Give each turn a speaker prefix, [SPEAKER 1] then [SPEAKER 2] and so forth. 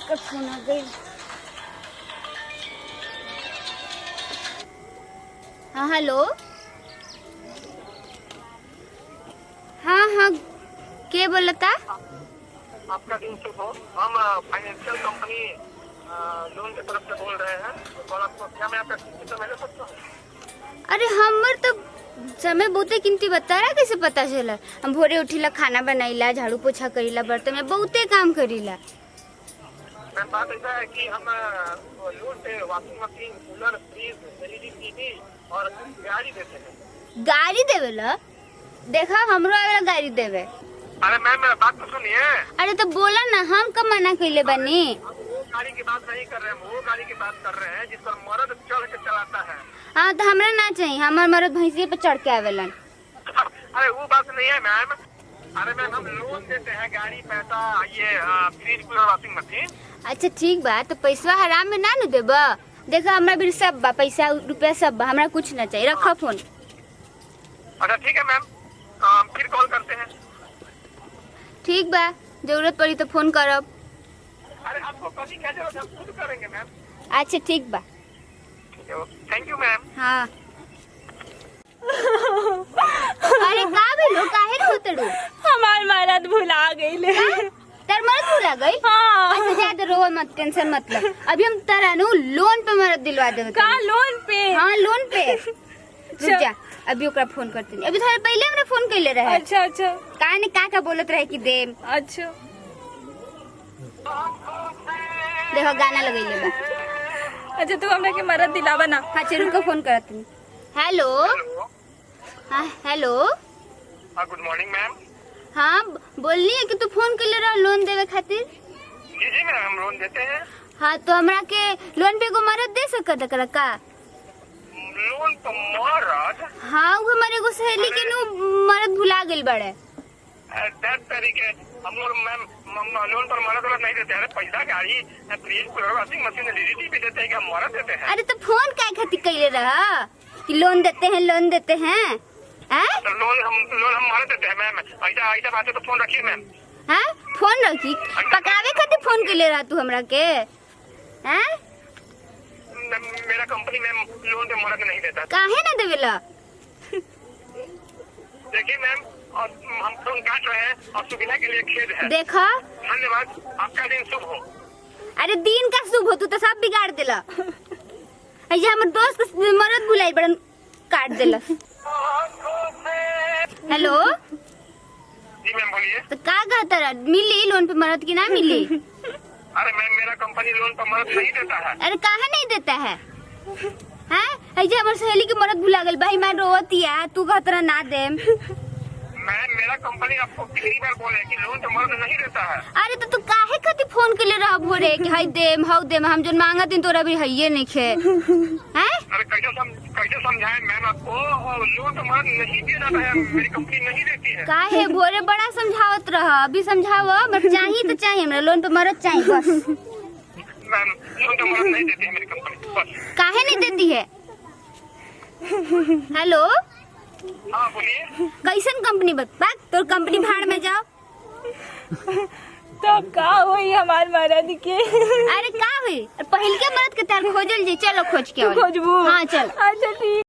[SPEAKER 1] का फोन आ गई। हाँ हेलो। हाँ हाँ, के बोलता?
[SPEAKER 2] आपका दिन शुभ हो। हम फाइनेंशियल कंपनी लोन की तरफ से बोल रहे हैं और आपको क्या मैं आपका किसी समय ले सकता हूँ?
[SPEAKER 1] अरे हमर तो समय बहुते कीमती बता रहा, कैसे पता चला? हम भोरे उठीला, खाना बनाईला, झाड़ू पोछा करीला, बर्तन में बहुते काम करीला।
[SPEAKER 2] मैम बात ऐसा है कि हम लोन पे washing machine, cooler, fridge, LED TV और गाड़ी देते हैं।
[SPEAKER 1] गाड़ी देवेला? देखा हमरो आवेला गाड़ी देवे।
[SPEAKER 2] अरे मैम मेरा बात तो सुनिए।
[SPEAKER 1] अरे तो बोला ना, हम कब मना कइले बानी?
[SPEAKER 2] वो गाड़ी की बात नहीं कर रहे हैं, वो गाड़ी की बात कर रहे हैं जिस पर मर्द चढ़ के चलाता है।
[SPEAKER 1] हाँ तो हमरा ना चाहिए, हमार मर्द भैंसिए पे चढ़ के आवेलन।
[SPEAKER 2] अरे वो बात नहीं है मैम। अरे मैम हम लोन देते हैं, गाड़ी, पैसा, ये फ्रिज, कूलर, वॉशिंग मशीन।
[SPEAKER 1] अच्छा ठीक बा, तो पैसा हराम में ना न देबा? देखा हमरा भी सब बा, पैसा रुपया सब बा, हमरा कुछ ना चाहिए। रखा फोन।
[SPEAKER 2] अच्छा ठीक है मैम, फिर कॉल करते हैं।
[SPEAKER 1] ठीक बा, जरूरत पड़ी तो फोन करब।
[SPEAKER 2] अरे आपको कभी क्या जरूरत है, हम खुद करेंगे मैम।
[SPEAKER 1] अच्छा ठीक बा।
[SPEAKER 2] Thank you ma'am.
[SPEAKER 1] हाँ। अरे का भेलो, काहे रोतड़ू?
[SPEAKER 3] हमार मरद भुला गईले।
[SPEAKER 1] तार मरद भुला गई?
[SPEAKER 3] हाँ।
[SPEAKER 1] अच्छा ज्यादा रो मत, टेंशन मत ले। अभी हम तारा नु लोन पे मरद दिलवा देबे।
[SPEAKER 3] का लोन पे?
[SPEAKER 1] हाँ लोन पे। रुक जा, अभी ओकरा फोन करती नहीं। अभी थोड़ा पहले हमरा फोन कइले रहे।
[SPEAKER 3] अच्छा अच्छा
[SPEAKER 1] काहे ने का बोलत रहे कि दे।
[SPEAKER 3] अच्छा।
[SPEAKER 1] देखो गाना लगइले बा।
[SPEAKER 3] अच्छा तू हमरा के मरद दिलावा ना।
[SPEAKER 1] हाँ चल रुको, फोन करती। हेलो। हाँ हेलो।
[SPEAKER 2] Good morning ma'am.
[SPEAKER 1] हाँ बोलनी है कि तू फोन कइले रहा लोन देवे खातिर।
[SPEAKER 2] जी जी मैम, हम लोन देते हैं।
[SPEAKER 1] हाँ तो हमरा के लोन पे एगो मरद दे सकत का?
[SPEAKER 2] लोन तो मरद?
[SPEAKER 1] हाँ वो हमारे एगो सहेली के नु मरद भुला गइल बड़े।
[SPEAKER 2] दैट तरीके हम लोग मैम लोन पर मरद वरद नहीं देते हैं। पैसा, गाड़ी, fridge, cooler, washing machine, LED भी देते हैं कि हम मरद देते हैं।
[SPEAKER 1] अरे तो फोन काय खातिर कइले रहा कि लोन देते हैं, लोन देते हैं? हैं?
[SPEAKER 2] तो लोन हम मरद देते हैं मैम। ऐसा बात है तो फोन रखिए मैम।
[SPEAKER 1] हाँ फोन रखी? पकावे खातिर फोन कइले रहा तू हमरा के? हैं?
[SPEAKER 2] मेरा कंपनी मैम लोन पे मरद नहीं देता।
[SPEAKER 1] काहे ना देवेला?
[SPEAKER 2] देखिए मैम, और हम फोन काट रहे हैं और सुविधा के लिए खेद है।
[SPEAKER 1] देखा,
[SPEAKER 2] धन्यवाद, आपका दिन शुभ हो।
[SPEAKER 1] अरे दिन का शुभ हो, तू तो सब बिगाड़ देला। ऐसे हमर दोस्त के मरद भुलाई बड़न काट देला। हेलो।
[SPEAKER 2] जी मैम बोलिए।
[SPEAKER 1] तो का कहता रहा, मिली लोन पे मरद की ना मिली?
[SPEAKER 2] अरे मैम मेरा कंपनी लोन पर मदद नहीं देता है।
[SPEAKER 1] अरे काहे नहीं देता है? हैं? ऐसे हमार सहेली के मरद भुला गइल, भाई मैं रोवतिया, तू कहत रहा ना दे।
[SPEAKER 2] मैम मेरा कंपनी आपको कितनी बार बोले कि लोन पर मदद नहीं देता है।
[SPEAKER 1] अरे तो तू काहे खातिर फोन के ले रहा भोरे कि हई देम हौ देम, हम जोन मांगा दिन तोरा भी हइये नहीं खे। हैं?
[SPEAKER 2] अरे कैसे समझाएं मैम आपको, लोन पर मदद नहीं दिया जाता है, मेरी कंपनी नहीं देती है।
[SPEAKER 1] काहे भोरे बड़ा समझावत रहा, अभी समझावा बट चाहिए तो चाहिए, हमरा लोन पे मरद चाहिए बस।
[SPEAKER 2] मैम लोन पर मदद नहीं देती है मेरी कंपनी, बस।
[SPEAKER 1] काहे नहीं देती है? हेलो।
[SPEAKER 2] हाँ बोलिए।
[SPEAKER 1] कैसन कंपनी बता, तोर कंपनी भाड़ में जाओ।
[SPEAKER 3] तो का होई हमार मरद के?
[SPEAKER 1] अरे का हुई, पहिल के मरद के तार खोजल जी, चलो खोज के आओ।
[SPEAKER 3] खोजबू?
[SPEAKER 1] हाँ चल।
[SPEAKER 3] अच्छा ठीक।